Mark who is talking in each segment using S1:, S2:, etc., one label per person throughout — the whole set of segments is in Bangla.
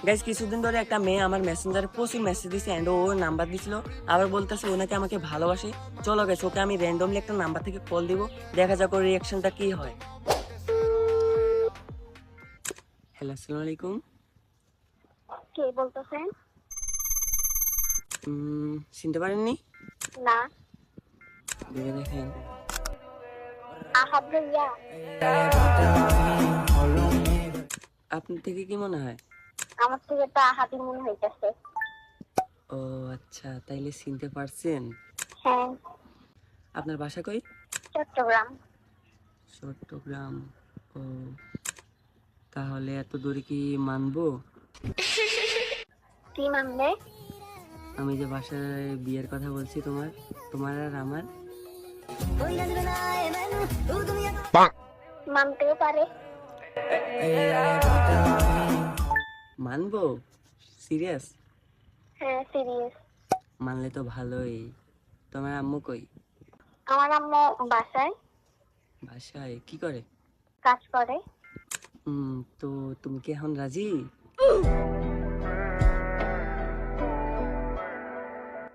S1: গাইস কিছুদিন ধরে একটা মেয়ে আমার মেসেঞ্জারে প্রচুর মেসেজ দিছে এন্ড ও নাম্বার দিছিল, আবার বলতেছে ও নাকি আমাকে ভালোবাসে। চলো গাইস ওকে আমি র্যান্ডমলি একটা নাম্বার থেকে কল দিব, দেখা যাক ওর রিয়াকশনটা কি হয়। হ্যালো, আসসালামু আলাইকুম।
S2: কে বলতেছেন?
S1: চিনতে পারেননি?
S2: না।
S1: ভেবে দেখেন।
S2: আহাদ ভাইয়া?
S1: আপনার থেকে কি মনে হয়?
S2: আমার থেকে তো আহাদি মনে হইতেছে।
S1: ও আচ্ছা, তাইলে চিনতে পারছেন।
S2: হ্যাঁ।
S1: আপনার বাসা কই?
S2: চট্টগ্রাম।
S1: চট্টগ্রাম। ও, তাহলে এত দূরে কি মানবো?
S2: কি মানবে?
S1: আমি যে বাসায় বিয়ের কথা বলছি, তোমার তোমার আর আমার।
S2: মানতেও পারে।
S1: মানবো? সিরিয়াস?
S2: হ্যাঁ, সিরিয়াস।
S1: মানলে তো ভালোই। তোমার আম্মু কই?
S2: আমার আম্মু বাসায়
S1: বাসায় কি করে?
S2: কাজ করে।
S1: তো তুমি কি এখন রাজি?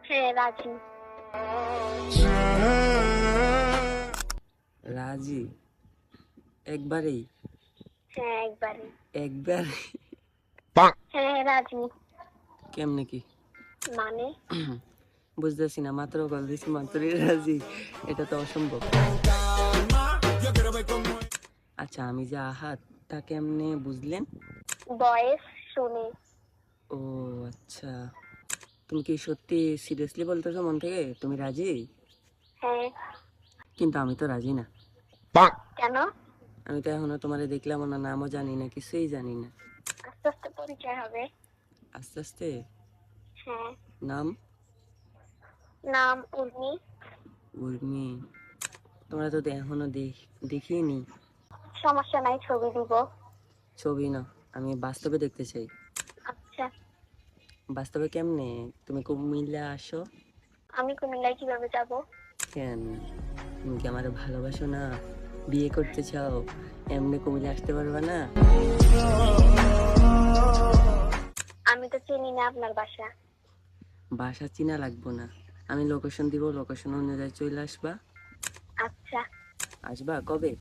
S2: হ্যাঁ, রাজি।
S1: রাজি একবারেই?
S2: হ্যাঁ, একবারে।
S1: একবার?
S2: হ্যাঁ, রাজি।
S1: কেমনে কি?
S2: মানে?
S1: বুঝতেছি না, মাত্র কল দিছি মাত্রই রাজি, এটা তো অসম্ভব। আচ্ছা, আমি যে আহাত তা কেমনে বুঝলেন?
S2: বয়েস শুনে।
S1: ও আচ্ছা, তুমি কি সত্যি সিরিয়াসলি বলতেছো মন থেকে তুমি রাজি?
S2: হ্যাঁ।
S1: কিন্তু আমি তো রাজি না।
S2: কেন?
S1: আমি তো এখনো তোমারে দেখলাম না, নামও জানি না, কিছুই জানি না।
S2: আস্তে আস্তে পরিচয় হবে।
S1: আস্তে আস্তে?
S2: হ্যাঁ।
S1: নাম?
S2: নাম উর্মি।
S1: উর্মি? তোমরা তো এখনো দেখিনি।
S2: সমস্যা নাই, ছবি দিব।
S1: ছবি না, আমি বাস্তবে দেখতে চাই।
S2: আচ্ছা।
S1: বাস্তবে কেমনে? তুমি কুমিল্লা আসো।
S2: আমি কুমিল্লায় কিভাবে যাব?
S1: কেন, তুমি কি আমার ভালোবাসো না? বিয়ে করতে চাও? এমনি কুমিল্লা আসতে পারবা না?
S2: আমি তো চিনি না আপনার বাসা।
S1: বাসা চিনা লাগবো না, আমি লোকেশন দিব, লোকেশন অনুযায়ী চলে আসবা।
S2: আচ্ছা।
S1: আসবা কবে?